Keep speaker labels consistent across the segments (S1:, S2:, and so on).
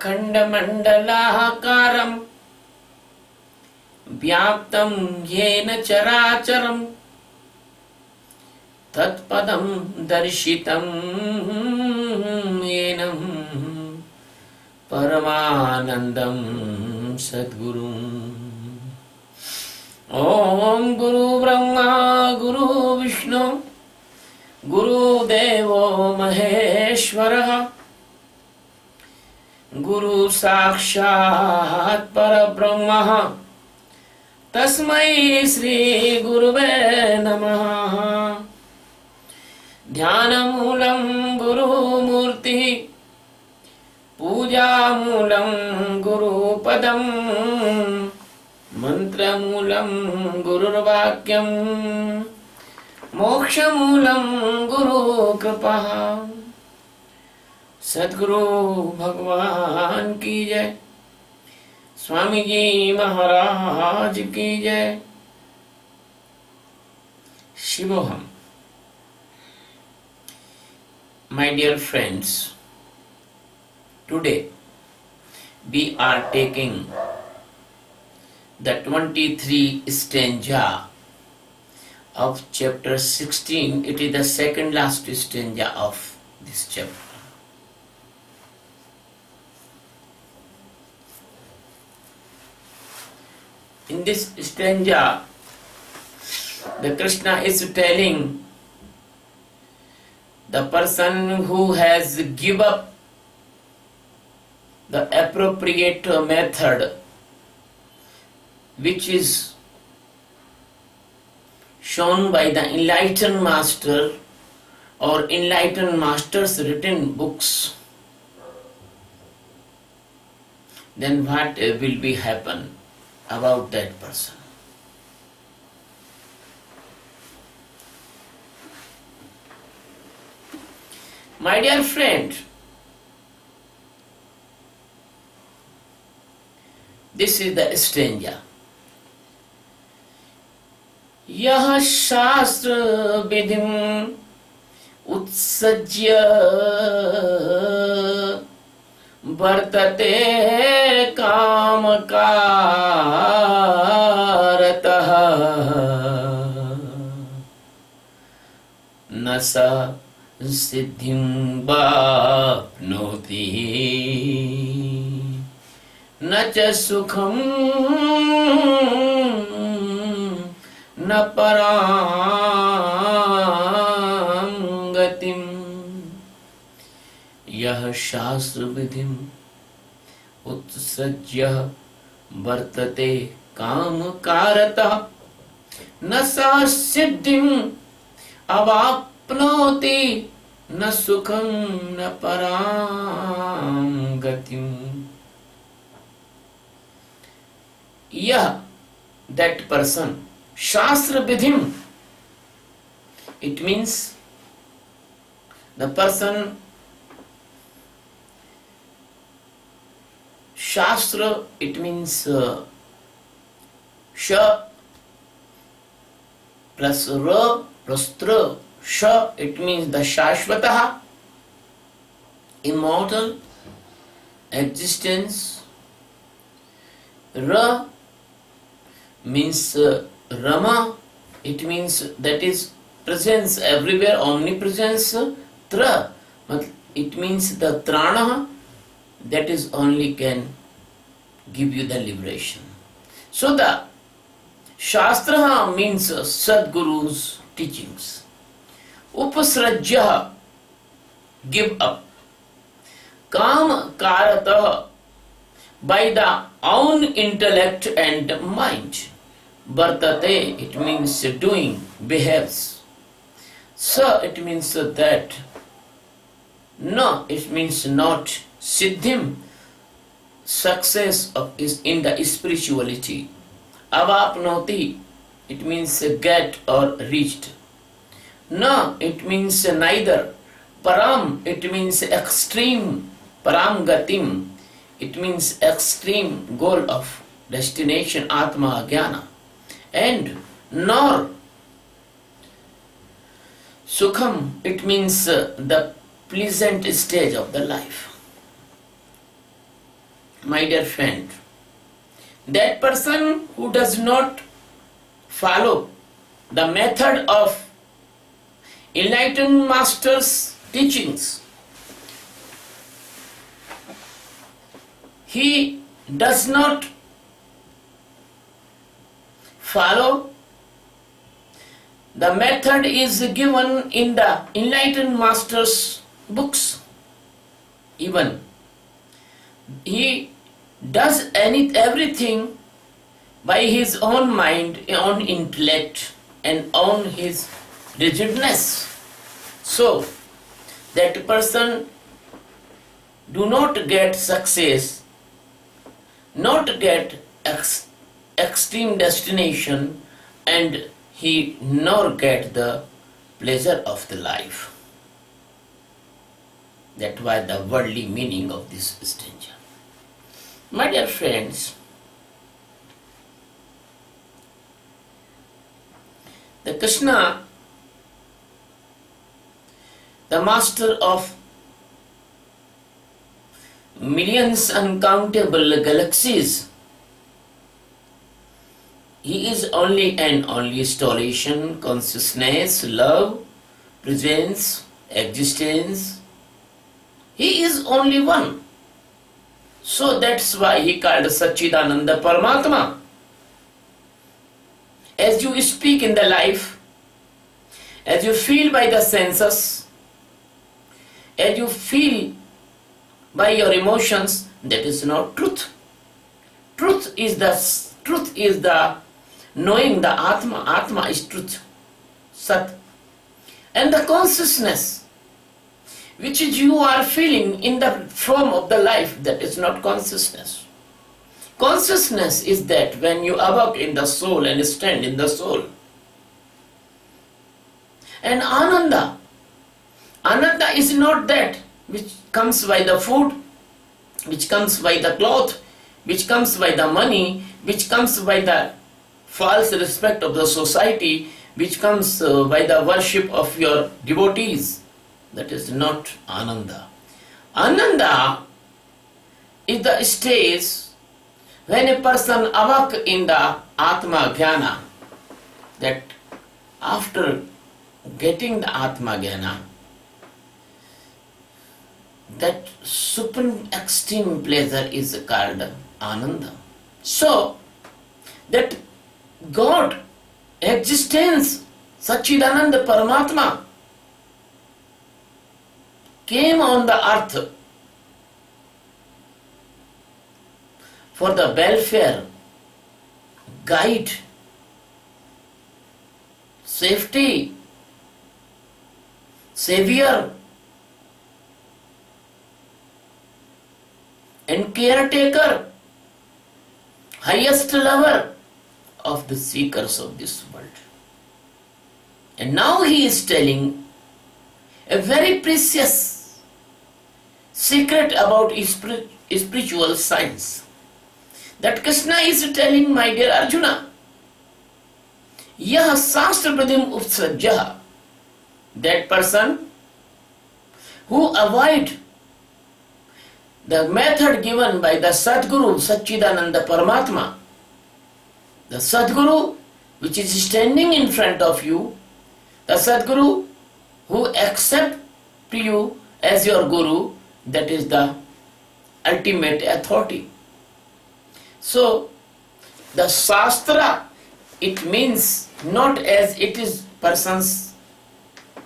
S1: अखण्डमण्डलाकारं व्याप्तं येन चराचरं तत्पदं दर्शितं येन परमानन्दं सद्गुरुम्। ॐ गुरु ब्रह्मा गुरु विष्णु गुरुदेवो महेश्वरः गुरु साक्षात् परब्रह्मः तस्मै श्री गुरुवे नमः। ध्यानमूलं गुरुमूर्तिः पूजामूलं गुरुपदं मन्त्रमूलं गुरुर्वाक्यं मोक्षमूलं गुरुकृपा। सद्गुरु भगवान की जय, स्वामी जी महाराज की जय। शिवोहम। My dear friends, today we are taking the 23 stanza of chapter 16. It is the second last stanza of this chapter. In this stanza, the Krishna is telling the person who has given up the appropriate method which is shown by the enlightened master or enlightened master's written books, then what will be happen about that person? My dear friend, this is the stanza. यह शास्त्र विधिं उत्सज्य वर्तते कामकारतः न स सिद्धिं वाप्नोति न च सुखं न परां गतिम्। यह शास्त्र विधिं उत्सृज्य वर्तते कामकारतः न सा सिद्धिं अवाप्नोति न सुखं न परां गतिम्। यह, that person, Shastra Vidhim, it means the person, Shastra, it means Sha plus Ra plus Tra. Sha, it means the Shashvatah, immortal existence. Ra means Rama, it means that is presence everywhere, omnipresence. Tra, it means the Trana, that is only can give you the liberation. So the Shastra means Sadguru's teachings. Upasrajya, give up. Kam karata, by the own intellect and mind. Vartate, it means doing, behaves. Sa, it means that. No, it means not. Siddhim, success is in the spirituality. Avapnoti, it means get or reached. No, it means neither. Param, it means extreme. Param gatim, it means extreme goal of destination, Atma Jnana. And nor Sukham, it means the pleasant stage of the life. my dear friend, that person who does not follow the method of enlightened master's teachings, he does not follow the method is given in the enlightened master's books. Even he does everything by his own mind, own intellect, and own his rigidness. So that person do not get success, not get extreme destination, and he nor get the pleasure of the life. That was the worldly meaning of this stanza. My dear friends, the Krishna, the master of millions uncountable galaxies, he is only and only installation, consciousness, love, presence, existence. He is only one. So that's why he called Satchidananda Paramatma. As you speak in the life, as you feel by the senses, as you feel by your emotions, that is not truth. Truth is the knowing the Atma. Atma is truth, Sat. And the consciousness which you are feeling in the form of the life, that is not consciousness. Consciousness is that when you awake in the soul and stand in the soul. And Ananda is not that which comes by the food, which comes by the cloth, which comes by the money, which comes by the false respect of the society, which comes by the worship of your devotees. That is not Ananda. Ananda is the stage when a person awake in the Atma Jnana, that after getting the Atma Jnana, that supreme extreme pleasure is called Ananda. So, that God, existence, Satchidananda Paramatma, came on the earth for the welfare, guide, safety, savior, and caretaker, highest lover of the seekers of this world. And now he is telling a very precious secret about spiritual science. That Krishna is telling, my dear Arjuna, Yah Sastra Pradim Utsajya, that person who avoid the method given by the Sadguru Satchidananda Paramatma, the Sadguru which is standing in front of you, the Sadguru who accepts you as your Guru, that is the ultimate authority. So, the Shastra, it means not as it is person's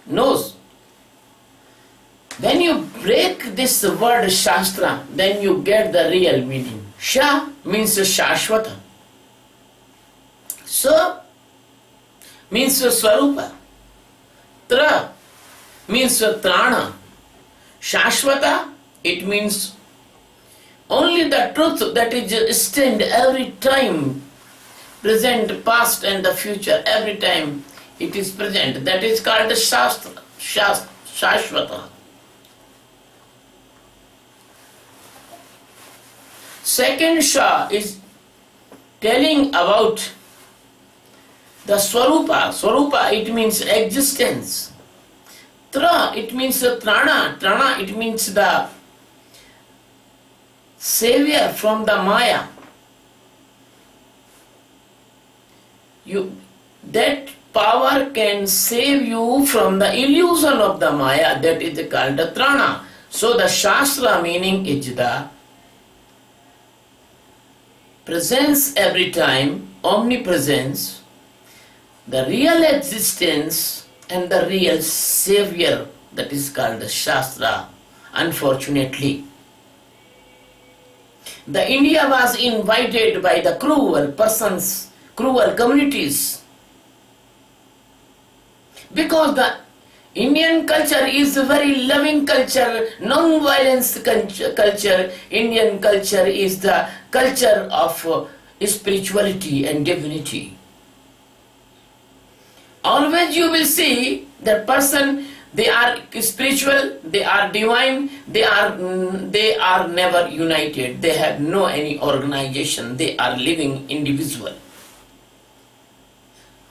S1: knows. When you break this word Shastra, then you get the real meaning. Sha means Shashvata. Sa means Swarupa. Tra means Trana. Shashvata, it means only the truth that is stand every time, present, past and the future, every time it is present. That is called Shastra, Shashvata. Second Sha is telling about the Swarupa. Swarupa, it means existence. Tra, it means Trana. Trana, it means the savior from the Maya. That power can save you from the illusion of the Maya, that is called the Trana. So the Shastra meaning is the presence every time, omnipresence, the real existence and the real savior, that is called the Shastra. Unfortunately, the India was invited by the cruel persons, cruel communities, because the Indian culture is a very loving culture, non-violence culture. Indian culture is the culture of spirituality and divinity. Always you will see that person, they are spiritual, they are divine, they are never united. They have no any organization. They are living individual.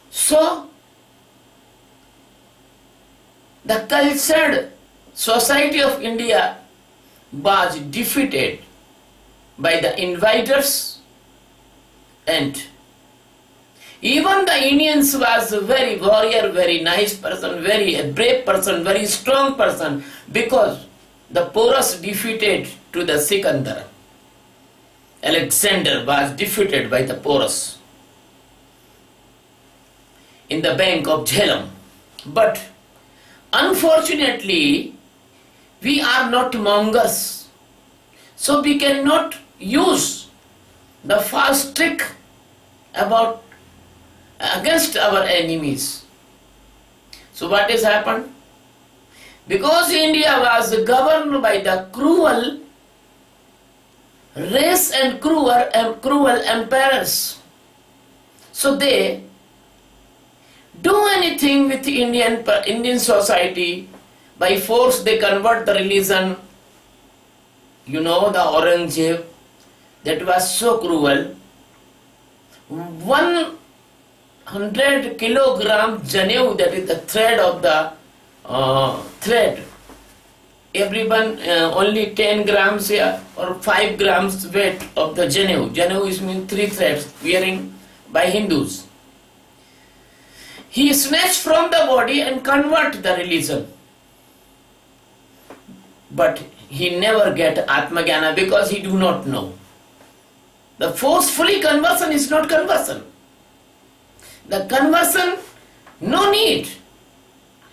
S1: So the cultured society of India was defeated by the invaders, and even the Indians was a very warrior, very nice person, very brave person, very strong person, because the Porus defeated to the Sikandar. Alexander was defeated by the Porus in the bank of Jhelum. But unfortunately, we are not mongers, so we cannot use the false trick against our enemies. So what has happened? Because India was governed by the cruel race and cruel emperors, so they do anything with Indian society. By force they convert the religion. You know the Aurangzeb, that was so cruel. 100 kilogram janeau, that is the thread of the thread. Everyone only 10 grams here or 5 grams weight of the janeau. Janeau is mean 3 threads wearing by Hindus. He snatched from the body and convert the religion. But he never get Atmagana because he do not know. The forcefully conversion is not conversion. The conversion, no need.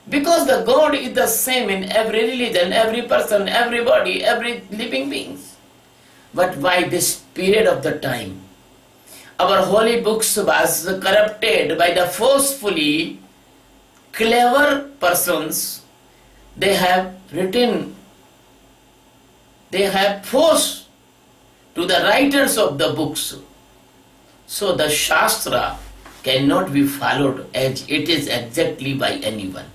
S1: Because the God is the same in every religion, every person, everybody, every living beings. But by this period of the time, our holy books was corrupted by the forcefully clever persons. They have written, they have forced to the writers of the books. So the Shastra cannot be followed as it is exactly by anyone.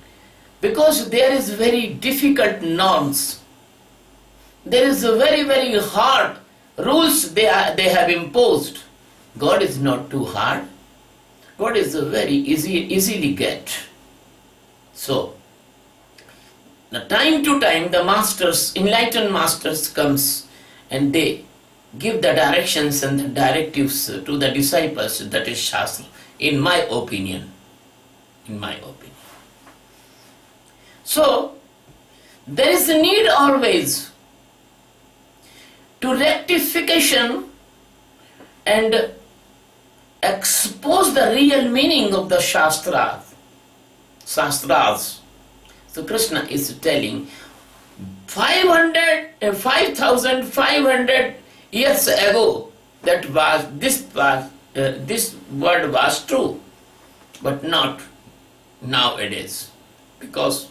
S1: Because there is very difficult norms. There is a very, very hard rules they have imposed. God is not too hard. God is a very easily get. So, the time to time the masters, enlightened masters comes and they give the directions and the directives to the disciples, that is Shastra, in my opinion. In my opinion. So, there is a need always to rectification and expose the real meaning of the Shastras. So Krishna is telling 5,500 years ago that this word was true, but not nowadays, because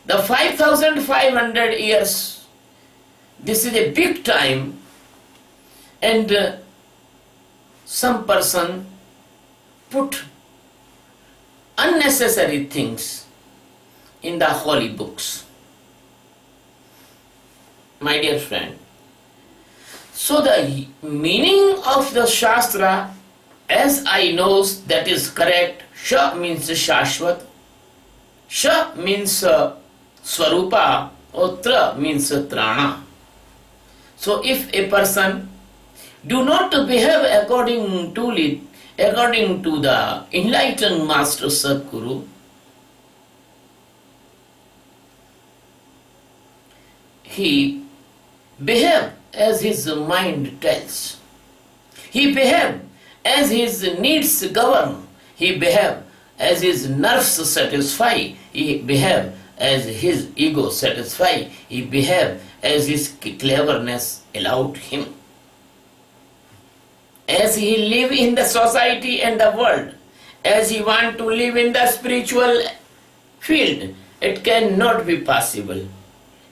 S1: the 5,500 years, this is a big time, and some person put unnecessary things in the holy books. My dear friend, so the meaning of the Shastra, as I know that is correct, Sha means Shashvat, Sha means Swarupa, or Tra means Trana. So if a person do not behave according to the enlightened Master Sadguru, he behave as his mind tells. He behave as his needs govern. He behave as his nerves satisfy. He behave as his ego satisfy. He behave as his cleverness allowed him. As he live in the society and the world, as he want to live in the spiritual field, it cannot be possible.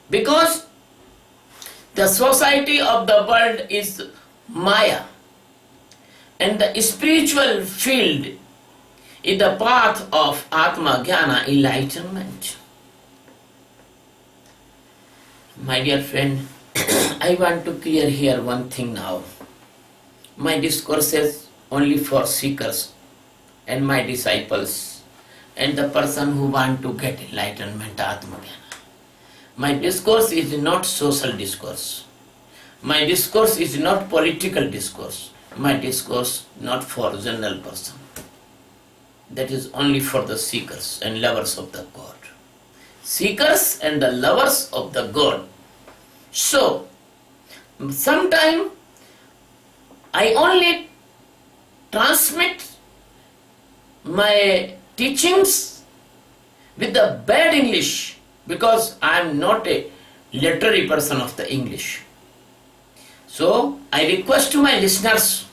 S1: Because the society of the world is Maya, and the spiritual field is the path of Atma Jnana, enlightenment. My dear friend, I want to clear here one thing now. My discourse is only for seekers and my disciples and the person who want to get enlightenment, Atma Jnana. My discourse is not social discourse. My discourse is not political discourse. My discourse not for general person. That is only for the seekers and lovers of the God. Seekers and the lovers of the God. So, sometime I only transmit my teachings with the bad English because I am not a literary person of the English. So I request to my listeners,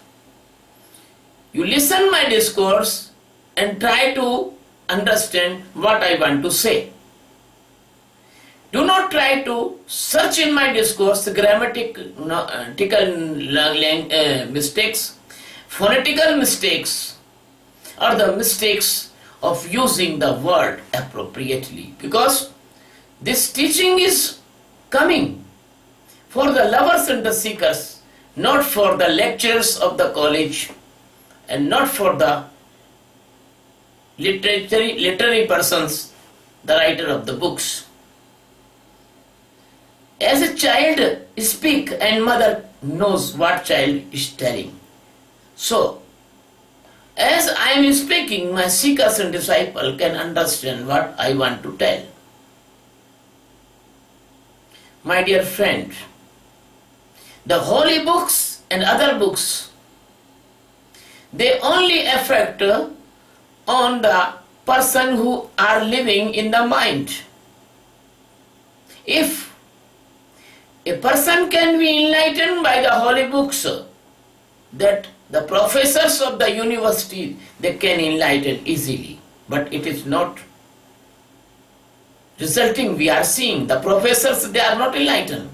S1: you listen my discourse and try to understand what I want to say. Do not try to search in my discourse grammatical mistakes, phonetical mistakes, or the mistakes of using the word appropriately, because this teaching is coming for the lovers and the seekers, not for the lecturers of the college and not for the literary persons, the writer of the books. As a child speak and mother knows what child is telling. So, as I am speaking, my seekers and disciples can understand what I want to tell. My dear friend, the holy books and other books, they only affect on the person who are living in the mind. If a person can be enlightened by the holy books, that the professors of the university, they can enlighten easily. But it is not resulting, we are seeing the professors, they are not enlightened.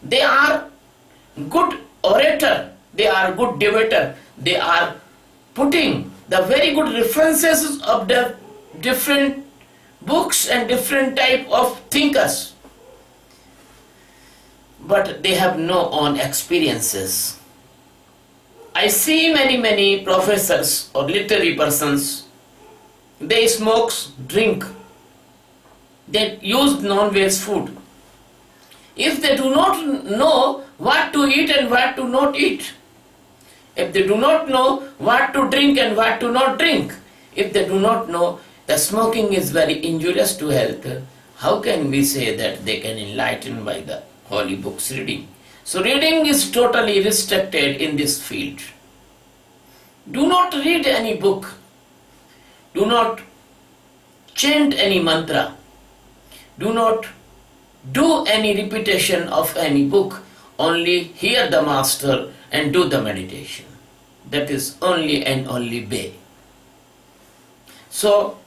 S1: They are good orator, they are good debater, they are putting the very good references of the different books and different type of thinkers. But they have no own experiences. I see many professors or literary persons, they smoke, drink, they use non-veg food. If they do not know what to eat and what to not eat, if they do not know what to drink and what to not drink, if they do not know that smoking is very injurious to health, how can we say that they can enlighten by the holy books reading? So reading is totally restricted in this field. Do not read any book. Do not chant any mantra. Do not do any repetition of any book. Only hear the master and do the meditation. That is only and only way. So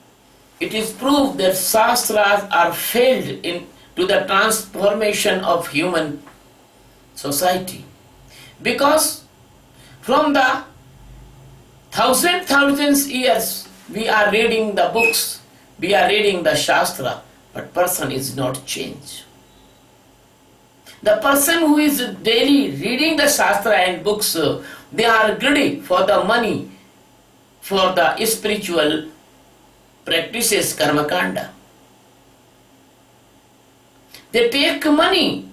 S1: it is proved that Shastras are failed in to the transformation of human society, because from the thousands years we are reading the books, we are reading the Shastra, but person is not changed. The person who is daily reading the Shastra and books, they are greedy for the money, for the spiritual practices, karma kanda. They take money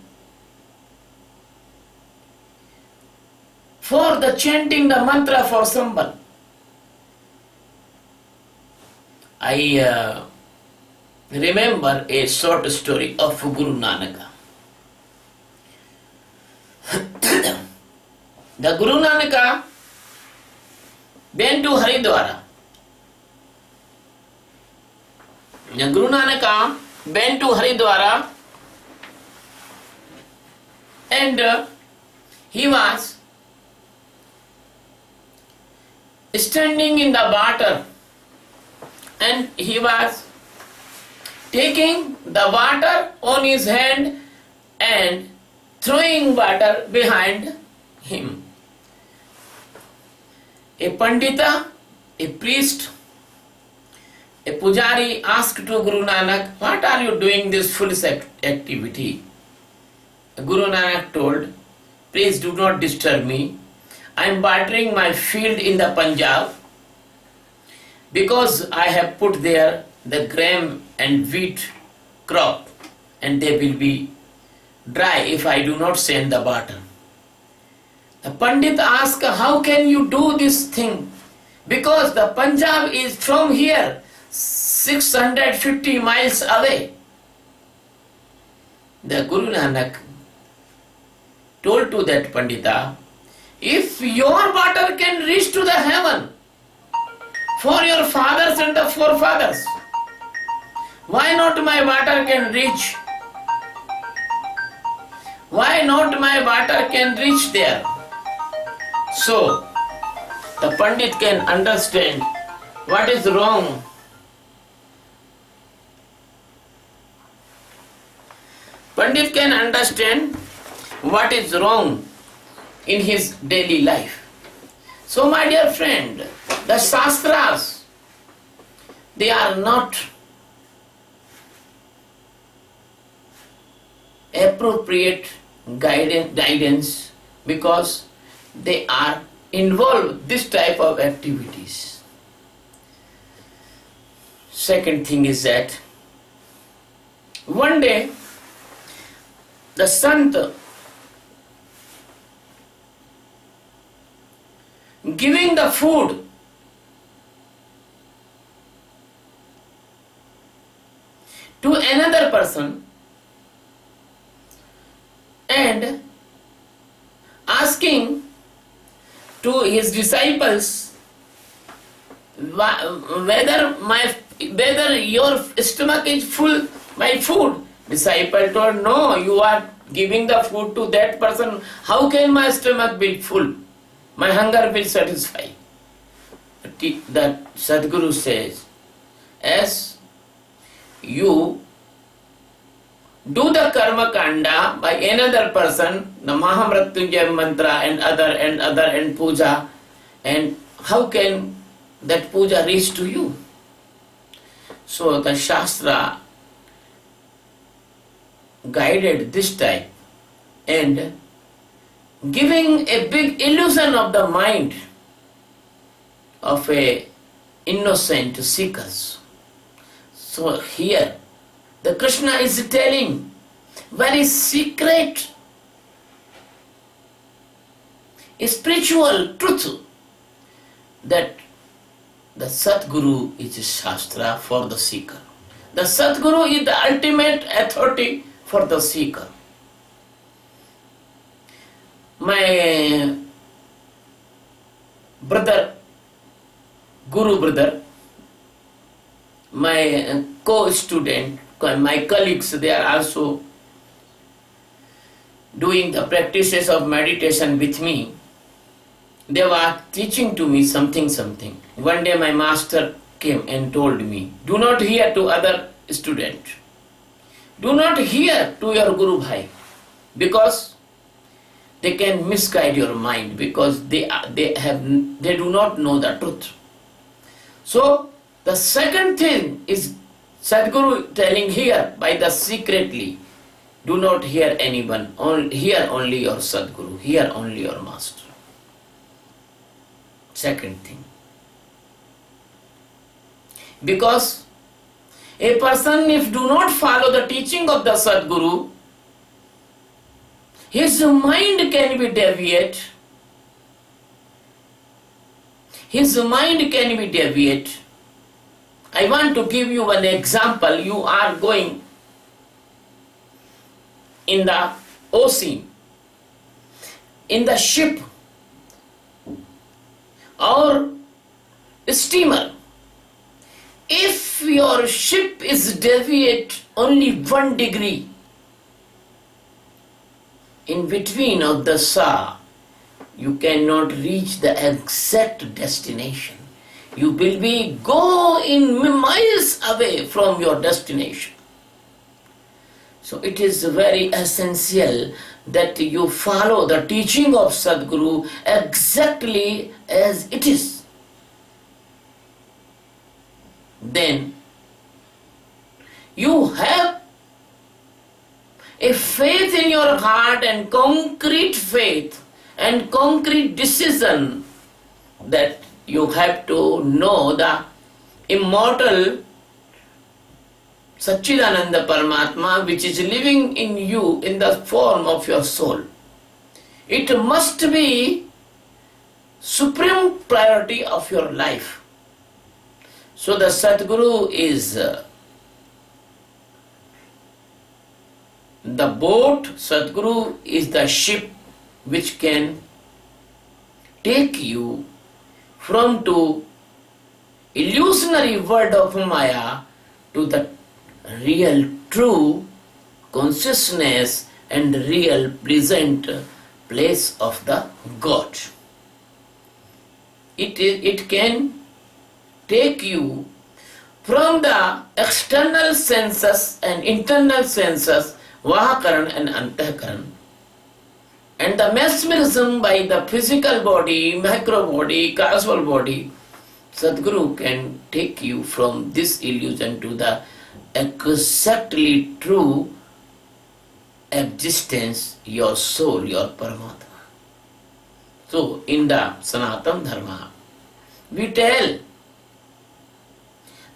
S1: for the chanting the mantra for someone. I remember a short story of Guru Nanak. The Guru Nanak went to Haridwar. The Guru Nanak went to Haridwar and he was standing in the water and he was taking the water on his hand and throwing water behind him. A Pandita, a priest, a Pujari asked to Guru Nanak, "What are you doing this foolish activity?" Guru Nanak told, "Please do not disturb me. I am watering my field in the Punjab because I have put there the gram and wheat crop and they will be dry if I do not send the water." The Pandit asked, "How can you do this thing? Because the Punjab is from here 650 miles away." The Guru Nanak told to that Pandita, "If your water can reach to the heaven for your fathers and the forefathers, why not my water can reach? Why not my water can reach there?" So, the Pandit can understand what is wrong. Pandit can understand what is wrong in his daily life. So, my dear friend, the Shastras, they are not appropriate guidance because they are involved this type of activities. Second thing is that one day the Sant giving the food to another person and asking to his disciples whether your stomach is full by food. Disciple told, "No, you are giving the food to that person. How can my stomach be full? My hunger will satisfy." That Sadguru says, as you do the karma kanda by another person, the Mahamrityunjaya mantra and other and puja, and how can that puja reach to you? So the Shastra guided this type and giving a big illusion of the mind of a innocent seekers. So here the Krishna is telling very secret spiritual truth that the Satguru is a Shastra for the seeker. The Satguru is the ultimate authority for the seeker. My brother, Guru brother, my co-student, my colleagues, they are also doing the practices of meditation with me. They were teaching to me something. One day my master came and told me, "Do not hear to other students. Do not hear to your Guru Bhai, because they can misguide your mind, because they do not know the truth." So the second thing is Sadguru telling here by the secretly, do not hear anyone, hear only your Sadguru, hear only your master. Second thing. Because a person, if do not follow the teaching of the Sadguru, his mind can be deviated his mind can be deviated. I want to give you an example. You are going in the ocean, in the ship or steamer. If your ship is deviate only 1 degree in between of the saw, you cannot reach the exact destination. You will be go in miles away from your destination. So it is very essential that you follow the teaching of Sadguru exactly as it is. Then you have a faith in your heart and concrete faith and concrete decision that you have to know the immortal Satchidananda Paramatma which is living in you in the form of your soul. It must be supreme priority of your life. So the Sadguru is the boat, Sadguru is the ship which can take you from to illusionary world of Maya to the real true consciousness and real present place of the God. It can take you from the external senses and internal senses, Vahakaran and Antahakaran, and the mesmerism by the physical body, macro body, causal body. Sadguru can take you from this illusion to the exactly true existence, your soul, your Paramatma. So in the Sanatana Dharma, we tell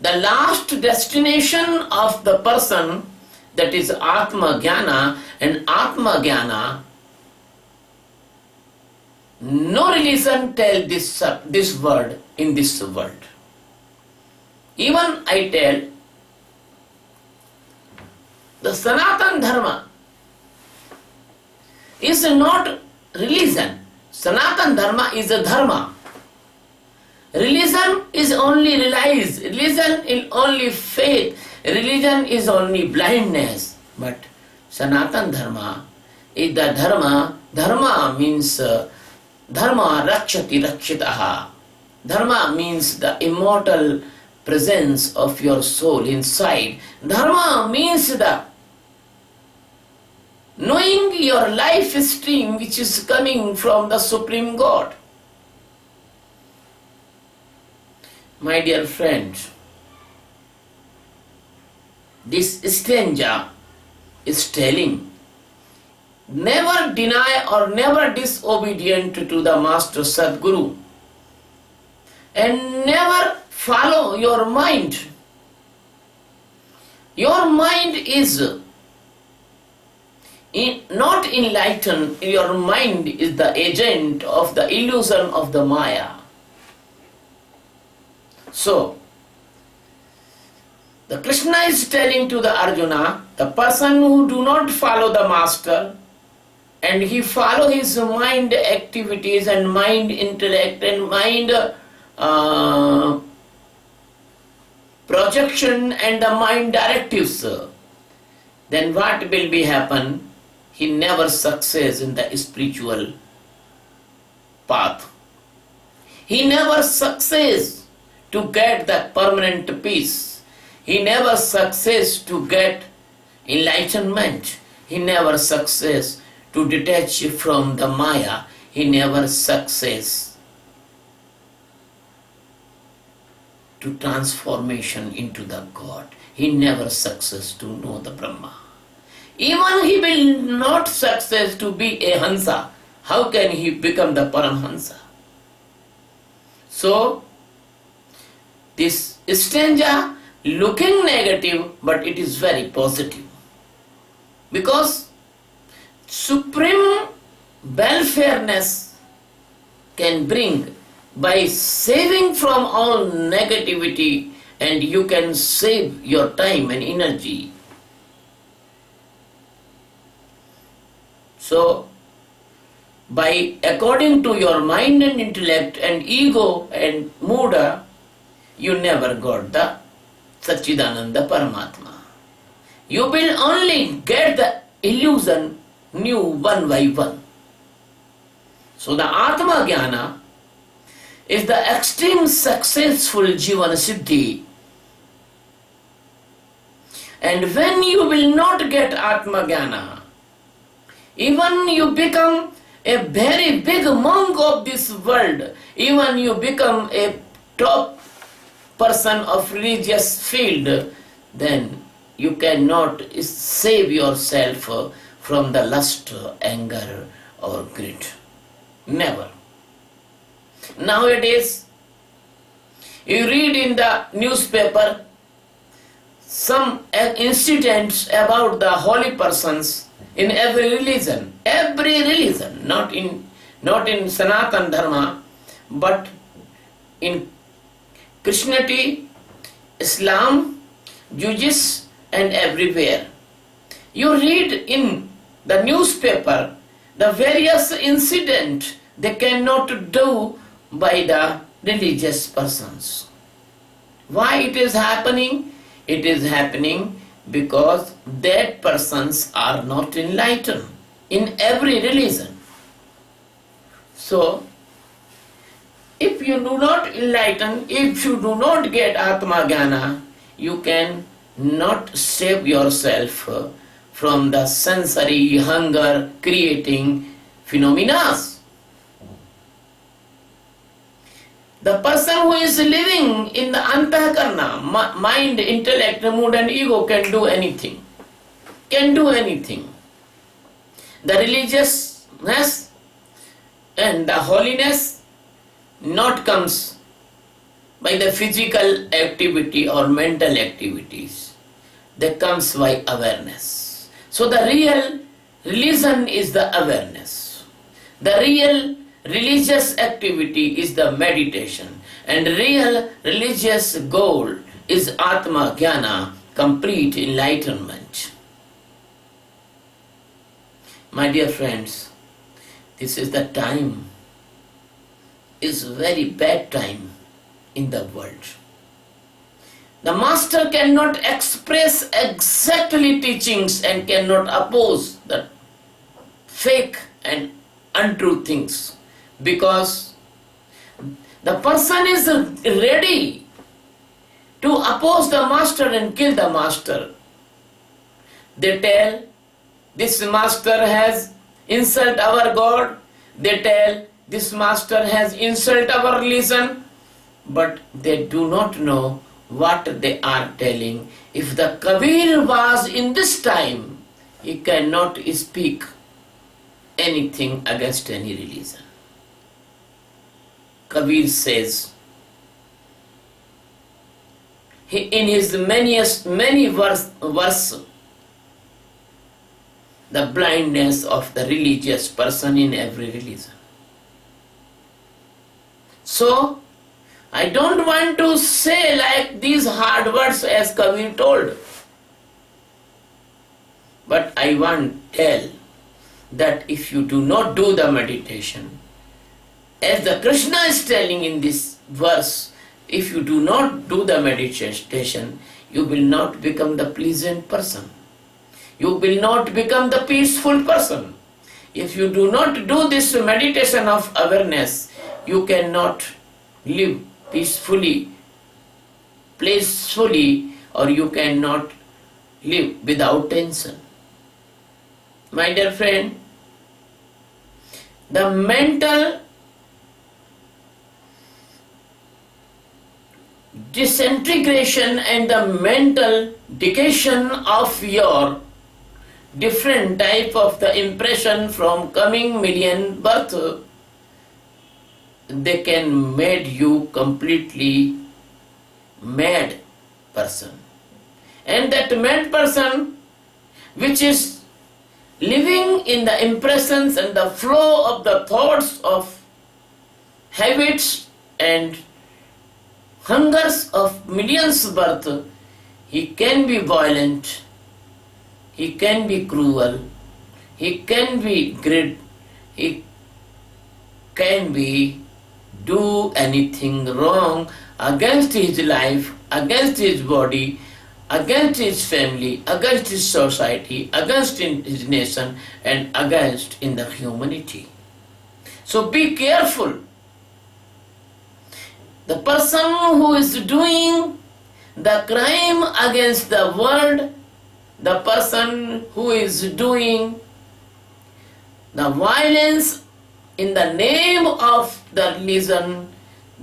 S1: the last destination of the person, that is Atma Jnana, and Atma Jnana, no religion tell this word in this world. Even I tell the Sanatana Dharma is not religion. Sanatana Dharma is a dharma. Religion is only realized. Religion is only faith. Religion is only blindness. But Sanatana Dharma is the dharma. Dharma means dharma rakshati rakshitaha. Dharma means the immortal presence of your soul inside. Dharma means the knowing your life stream which is coming from the Supreme God. My dear friends, this stanza is telling, never deny or never disobedient to the Master Sadguru, and never follow your mind. Your mind is not enlightened. Your mind is the agent of the illusion of the Maya. So, the Krishna is telling to the Arjuna, the person who do not follow the Master and he follow his mind activities and mind intellect and mind projection and the mind directives, then what will be happen? He never succeeds in the spiritual path. He never succeeds to get the permanent peace. He never succeeds to get enlightenment. He never succeeds to detach from the Maya. He never succeeds to transformation into the God. He never succeeds to know the Brahma. Even he will not succeed to be a Hansa. How can he become the Paramhansa? So, this stanza looking negative, but it is very positive. Because supreme welfareness can bring by saving from all negativity, and you can save your time and energy. So, by according to your mind and intellect and ego and mood, you never got the Satchidananda Paramatma. You will only get the illusion new one by one. So the Atma Jnana is the extreme successful Jivana Siddhi. And when you will not get Atma Jnana, even you become a very big monk of this world, even you become a top person of religious field, then you cannot save yourself from the lust, anger or greed. Never. Nowadays, you read in the newspaper some incidents about the holy persons in every religion, not in Sanatan Dharma, but in Christianity, Islam, Judaism, and everywhere. You read in the newspaper the various incidents they cannot do by the religious persons. Why it is happening? It is happening because that persons are not enlightened in every religion. So, if you do not enlighten, if you do not get Atma Jnana, you can not save yourself from the sensory hunger creating phenomena. The person who is living in the Antakarna, mind, intellect, mood and ego can do anything. Can do anything. The religiousness and the holiness not comes by the physical activity or mental activities. They comes by awareness. So the real religion is the awareness. The real religious activity is the meditation, and real religious goal is Atma Jnana, complete enlightenment. My dear friends, this is the time, is very bad time in the world. The master cannot express exactly teachings and cannot oppose the fake and untrue things, because the person is ready to oppose the master and kill the master. They tell this master has insulted our God. They tell this master has insulted our religion, but they do not know what they are telling. If the Kabir was in this time, he cannot speak anything against any religion. Kabir says, in his many verse, the blindness of the religious person in every religion. So, I don't want to say like these hard words as Kabir told, but I want to tell that if you do not do the meditation, as the Krishna is telling in this verse, if you do not do the meditation, you will not become the pleasant person. You will not become the peaceful person. If you do not do this meditation of awareness, you cannot live peacefully, blissfully, or you cannot live without tension. My dear friend, the mental disintegration and the mental decaytion of your different type of the impression from coming million birth, they can make you completely mad person. And that mad person which is living in the impressions and the flow of the thoughts of habits and hungers of millions birth, he can be violent, he can be cruel, he can be great, he can be do anything wrong against his life, against his body, against his family, against his society, against his nation, and against in the humanity. So be careful. The person who is doing the crime against the world, the person who is doing the violence in the name of the religion,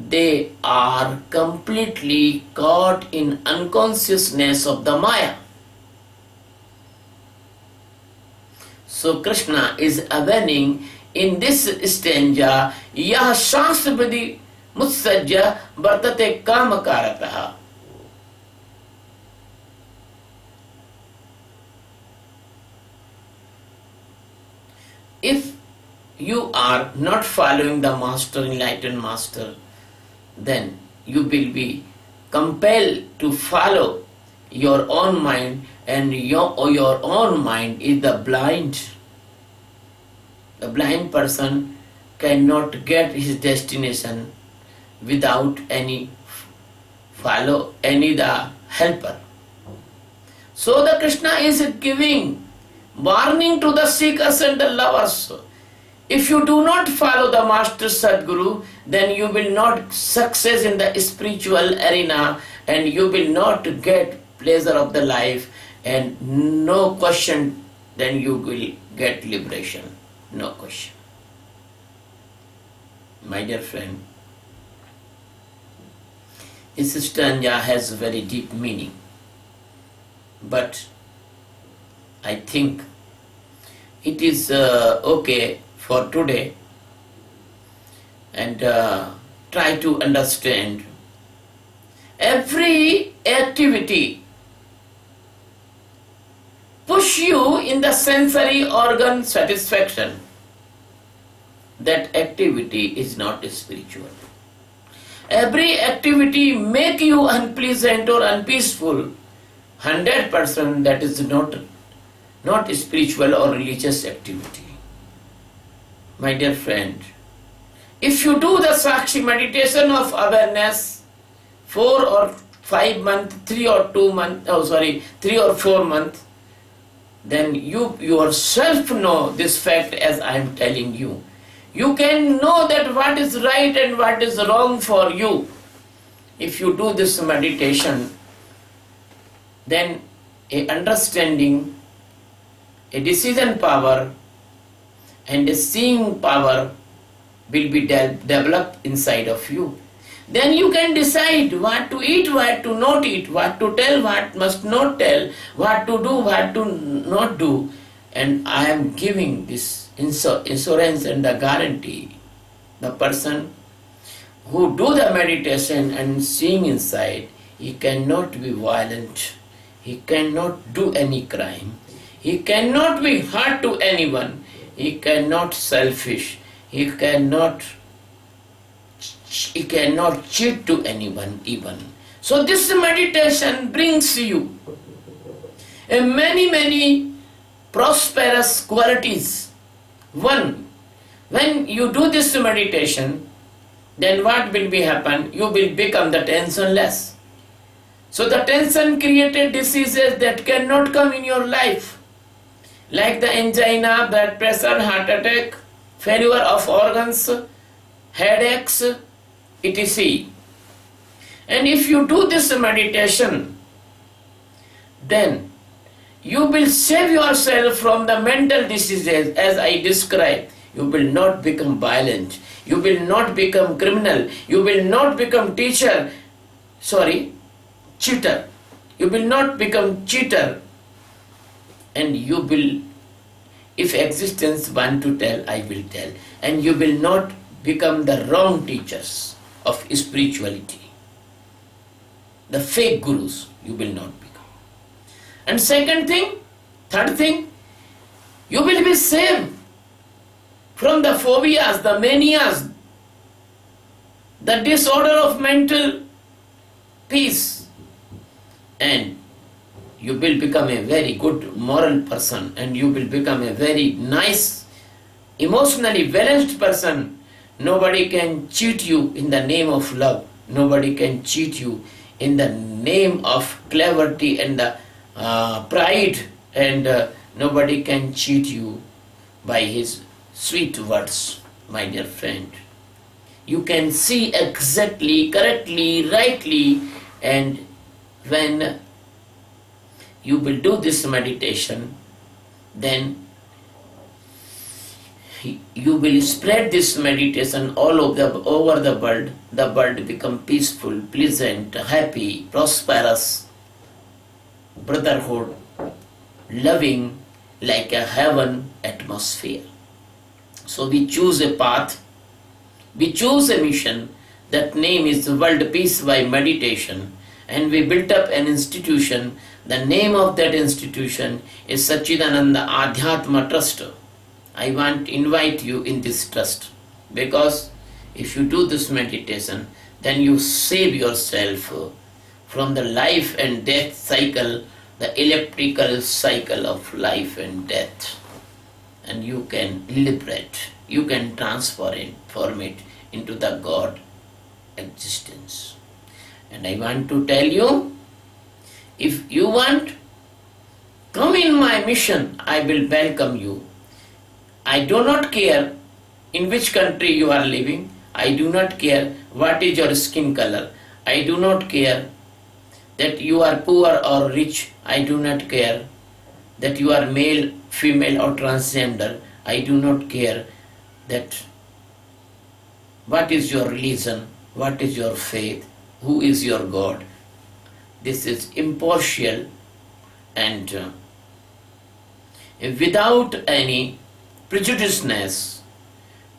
S1: they are completely caught in unconsciousness of the Maya. So Krishna is warning in this stanza, Yah Shasvadi Mutsajja Vartate Kamakarataha. If you are not following the master, enlightened master, then you will be compelled to follow your own mind, and your own mind is the blind. The blind person cannot get his destination without any the helper. So the Krishna is giving warning to the seekers and the lovers. If you do not follow the Master Sadguru, then you will not success in the spiritual arena, and you will not get pleasure of the life, and no question, then you will get liberation. No question. My dear friend, this stanza has a very deep meaning, but I think it is okay for today, and try to understand every activity push you in the sensory organ satisfaction. That activity is not spiritual. Every activity make you unpleasant or unpeaceful, 100% that is not spiritual or religious activity. My dear friend, if you do the Sakshi meditation of awareness 4 or 5 months, 3 or 4 months, then you yourself know this fact as I am telling you. You can know that what is right and what is wrong for you. If you do this meditation, then a understanding, a decision power, and a seeing power will be developed inside of you. Then you can decide what to eat, what to not eat, what to tell, what must not tell, what to do, what to not do. And I am giving this insurance and the guarantee. The person who do the meditation and seeing inside, he cannot be violent, he cannot do any crime, he cannot be hurt to anyone, he cannot selfish, he cannot cheat to anyone even. So this meditation brings you many prosperous qualities. One, when you do this meditation, then what will be happen? You will become the tensionless. So the tension created diseases that cannot come in your life, like the angina, blood pressure, heart attack, failure of organs, headaches, etc. And if you do this meditation, then you will save yourself from the mental diseases as I described. You will not become violent, you will not become criminal, you will not become cheater. You will not become cheater, and you will, if existence want to tell, I will tell, and you will not become the wrong teachers of spirituality. The fake gurus, you will not become. And third thing, you will be saved from the phobias, the manias, the disorder of mental peace, and you will become a very good moral person, and you will become a very nice, emotionally balanced person. Nobody can cheat you in the name of love. Nobody can cheat you in the name of cleverty and pride, and nobody can cheat you by his sweet words, my dear friend. You can see exactly, correctly, rightly, and when you will do this meditation, then you will spread this meditation all over the world. The world become peaceful, pleasant, happy, prosperous, brotherhood, loving, like a heaven atmosphere. So we choose a path, we choose a mission. That name is World Peace by Meditation, and we built up an institution. The name of that institution is Satchidananda Adhyatma Trust. I want to invite you in this trust, because if you do this meditation, then you save yourself from the life and death cycle, the elliptical cycle of life and death, and you can liberate, you can transform it into the God existence. And I want to tell you, if you want, come in my mission, I will welcome you. I do not care in which country you are living. I do not care what is your skin color. I do not care that you are poor or rich. I do not care that you are male, female or transgender. I do not care that what is your religion, what is your faith, who is your God. This is impartial, and without any prejudiceness.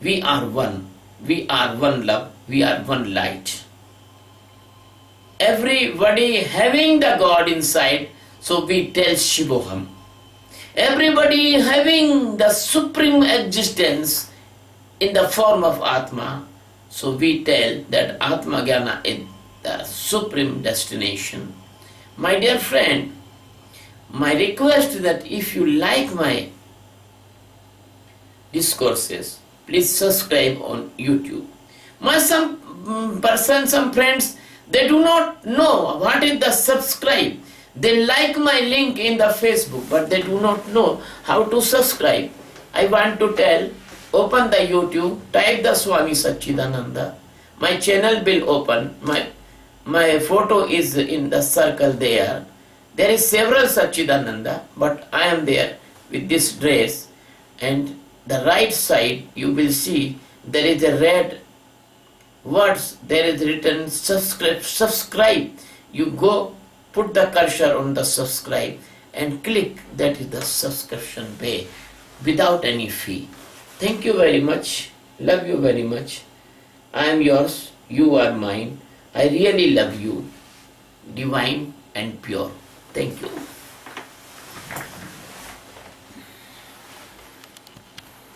S1: We are one. We are one love. We are one light. Everybody having the God inside, so we tell Shivoham. Everybody having the supreme existence in the form of Atma, so we tell that Atma Jnana is the supreme destination. My dear friend, my request is that if you like my discourses, please subscribe on YouTube. Some friends, they do not know what is the subscribe. They like my link in the Facebook, but they do not know how to subscribe. I want to tell, open the YouTube, type the Swami Satchidananda. My channel will open. My photo is in the circle there. There is several Satchidananda, but I am there with this dress, and the right side you will see there is a red words, there is written subscribe. You go put the cursor on the subscribe and click, that is the subscription way without any fee. Thank you very much. Love you very much. I am yours, you are mine. I really love you, divine and pure. Thank you.